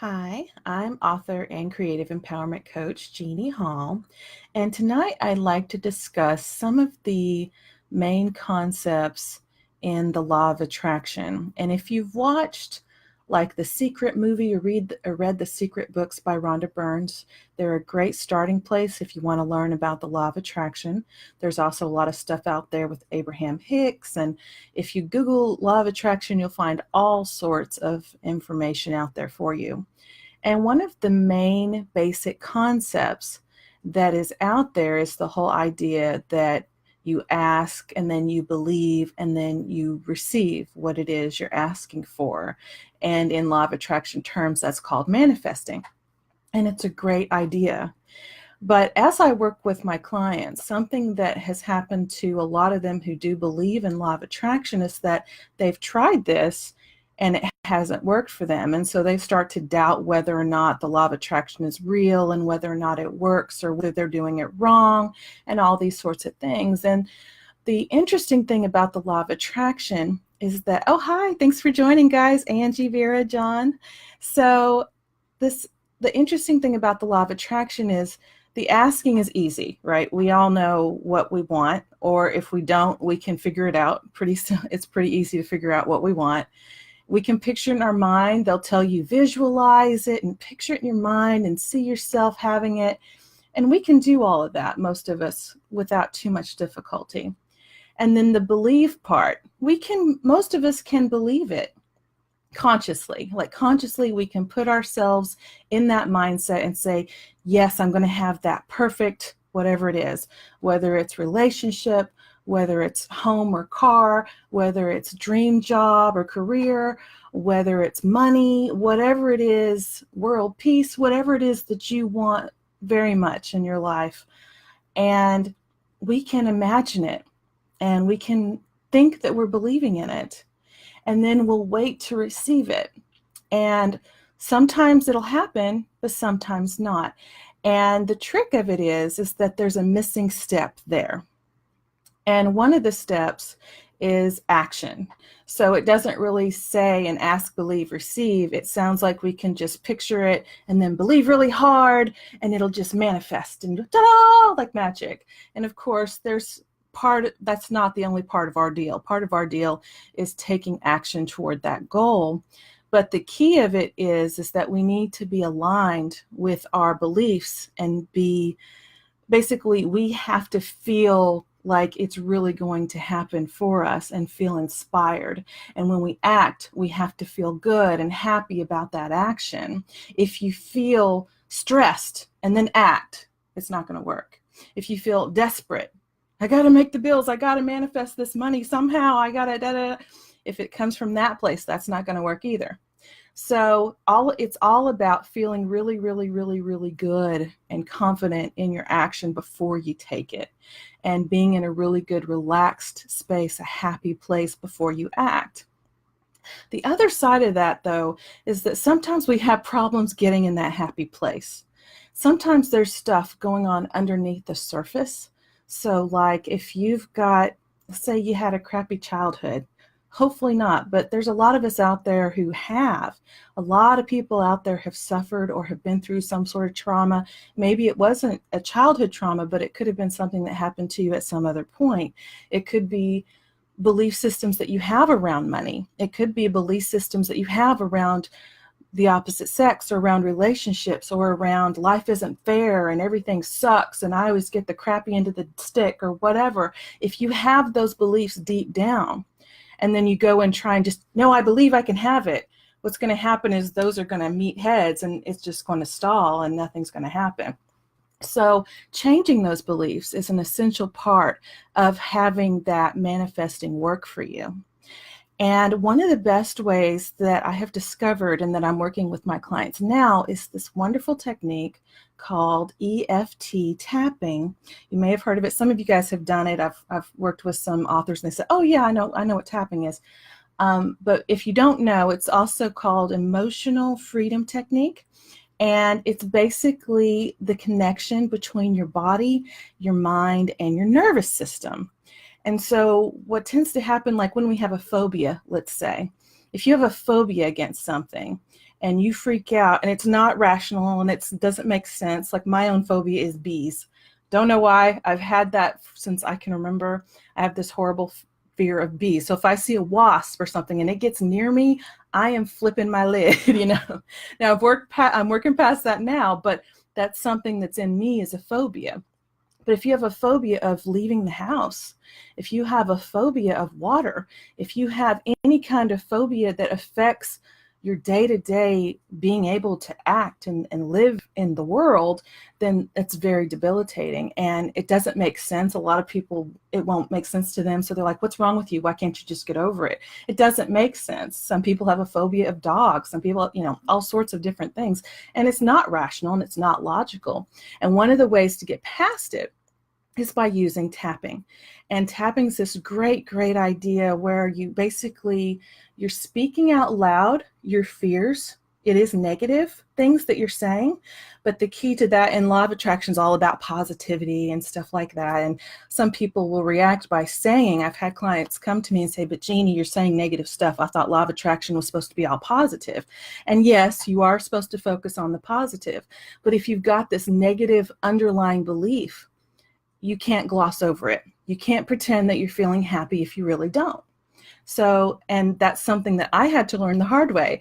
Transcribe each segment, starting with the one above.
Hi, I'm author and creative empowerment coach Jeannie Hall, and tonight I'd like to discuss some of the main concepts in the law of attraction. And if you've watched like The Secret movie or read the Secret books by Rhonda Burns, they're a great starting place if you want to learn about the law of attraction. There's also a lot of stuff out there with Abraham Hicks, and if you Google law of attraction, you'll find all sorts of information out there for you. And one of the main basic concepts that is out there is the whole idea that you ask and then you believe and then you receive what it is you're asking for. And in law of attraction terms, that's called manifesting. And it's a great idea. But as I work with my clients, something that has happened to a lot of them who do believe in law of attraction is that they've tried this and it hasn't worked for them. And so they start to doubt whether or not the law of attraction is real and whether or not it works or whether they're doing it wrong and all these sorts of things. And the interesting thing about the law of attraction is that, oh, hi, thanks for joining, guys. Angie, Vera, John. So the interesting thing about the law of attraction is the asking is easy, right? We all know what we want, or if we don't, we can figure it out. It's pretty easy to figure out what we want. We can picture it in our mind. They'll tell you visualize it and picture it in your mind and see yourself having it. And we can do all of that, most of us, without too much difficulty. And then the belief part, most of us can believe it consciously. Like consciously, we can put ourselves in that mindset and say, yes, I'm going to have that perfect, whatever it is, whether it's relationship, whether it's home or car, whether it's dream job or career, whether it's money, whatever it is, world peace, whatever it is that you want very much in your life. And we can imagine it and we can think that we're believing in it. And then we'll wait to receive it. And sometimes it'll happen, but sometimes not. And the trick of it is that there's a missing step there. And one of the steps is action. So it doesn't really say an ask, believe, receive. It sounds like we can just picture it and then believe really hard and it'll just manifest and ta-da, like magic. And of course, that's not the only part of our deal. Part of our deal is taking action toward that goal. But the key of it is that we need to be aligned with our beliefs and we have to feel like it's really going to happen for us and feel inspired. And when we act, we have to feel good and happy about that action. If you feel stressed and then act, it's not going to work. If you feel desperate, I got to make the bills, I got to manifest this money somehow, I got to, if it comes from that place, that's not going to work either. So it's all about feeling really, really, really, really good and confident in your action before you take it, and being in a really good, relaxed space, a happy place before you act. The other side of that, though, is that sometimes we have problems getting in that happy place. Sometimes there's stuff going on underneath the surface. So like if you've got, say you had a crappy childhood, hopefully not, but there's a lot of us out there who have. A lot of people out there have suffered or have been through some sort of trauma. Maybe it wasn't a childhood trauma, but it could have been something that happened to you at some other point. It could be belief systems that you have around money. It could be belief systems that you have around the opposite sex, or around relationships, or around life isn't fair and everything sucks and I always get the crappy end of the stick, or whatever. If you have those beliefs deep down and then you go and try and just, no, I believe I can have it, what's going to happen is those are going to meet heads and it's just going to stall and nothing's going to happen. So changing those beliefs is an essential part of having that manifesting work for you. And one of the best ways that I have discovered and that I'm working with my clients now is this wonderful technique called EFT tapping. You may have heard of it. Some of you guys have done it. I've worked with some authors and they say, oh yeah, I know what tapping is. But if you don't know, it's also called emotional freedom technique. And it's basically the connection between your body, your mind, and your nervous system. And so what tends to happen, like when we have a phobia, let's say, if you have a phobia against something and you freak out and it's not rational and it doesn't make sense. Like my own phobia is bees. Don't know why. I've had that since I can remember. I have this horrible fear of bees. So if I see a wasp or something and it gets near me, I am flipping my lid, you know. Now I'm working past that now, but that's something that's in me is a phobia. But if you have a phobia of leaving the house, if you have a phobia of water, if you have any kind of phobia that affects your day-to-day being able to act and live in the world, then it's very debilitating and it doesn't make sense. A lot of people, it won't make sense to them. So they're like, what's wrong with you? Why can't you just get over it? It doesn't make sense. Some people have a phobia of dogs. Some people, you know, all sorts of different things. And it's not rational and it's not logical. And one of the ways to get past it is by using tapping. And tapping is this great idea where you basically, you're speaking out loud your fears. It is negative things that you're saying, but the key to that in law of attraction is all about positivity and stuff like that. And some people will react by saying, I've had clients come to me and say, but Jeannie, you're saying negative stuff. I thought law of attraction was supposed to be all positive. And yes, you are supposed to focus on the positive, but if you've got this negative underlying belief, you can't gloss over it. You can't pretend that you're feeling happy if you really don't. So, and that's something that I had to learn the hard way.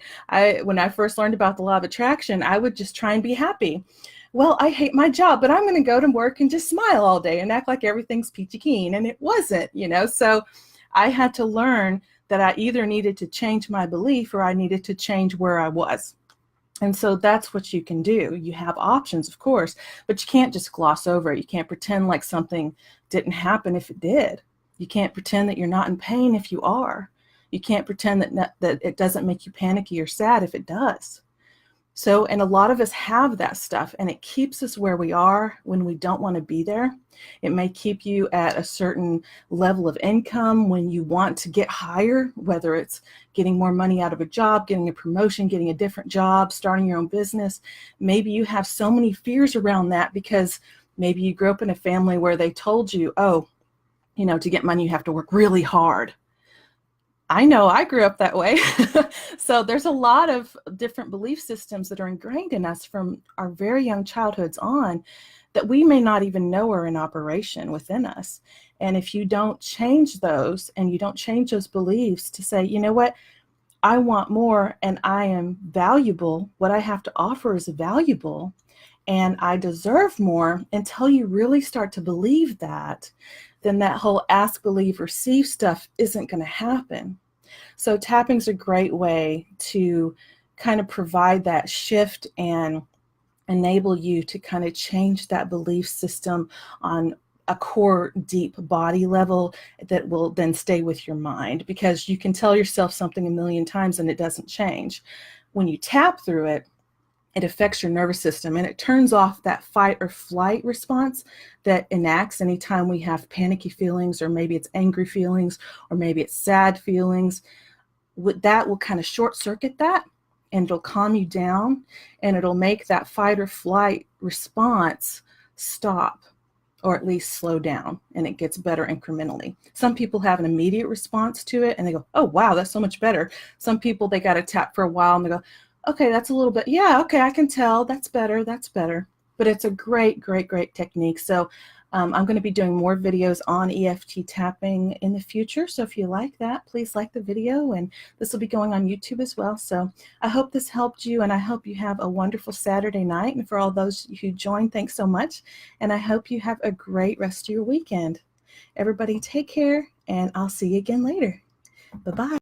When I first learned about the law of attraction, I would just try and be happy. Well, I hate my job, but I'm going to go to work and just smile all day and act like everything's peachy keen. And it wasn't, you know, so I had to learn that I either needed to change my belief or I needed to change where I was. And so that's what you can do. You have options, of course, but you can't just gloss over it. You can't pretend like something didn't happen if it did. You can't pretend that you're not in pain if you are. You can't pretend that it doesn't make you panicky or sad if it does. So, and a lot of us have that stuff, and it keeps us where we are when we don't want to be there. It may keep you at a certain level of income when you want to get higher, whether it's getting more money out of a job, getting a promotion, getting a different job, starting your own business. Maybe you have so many fears around that because maybe you grew up in a family where they told you, oh, you know, to get money, you have to work really hard. I know I grew up that way. So there's a lot of different belief systems that are ingrained in us from our very young childhoods on that we may not even know are in operation within us. And if you don't change those and you don't change those beliefs to say, you know what, I want more and I am valuable, what I have to offer is valuable and I deserve more, until you really start to believe that, then that whole ask, believe, receive stuff isn't going to happen. So tapping is a great way to kind of provide that shift and enable you to kind of change that belief system on a core deep body level that will then stay with your mind, because you can tell yourself something a million times and it doesn't change. When you tap through it, it affects your nervous system and it turns off that fight or flight response that enacts anytime we have panicky feelings, or maybe it's angry feelings, or maybe it's sad feelings. That will kind of short circuit that, and it'll calm you down, and it'll make that fight or flight response stop, or at least slow down, and it gets better incrementally. Some people have an immediate response to it and they go, oh wow, that's so much better. Some people, they got to tap for a while and they go, okay, that's a little bit, yeah, okay, I can tell, that's better, that's better. But it's a great technique. So I'm going to be doing more videos on EFT tapping in the future. So if you like that, please like the video, and this will be going on YouTube as well. So I hope this helped you, and I hope you have a wonderful Saturday night. And for all those who joined, thanks so much. And I hope you have a great rest of your weekend. Everybody take care, and I'll see you again later. Bye-bye.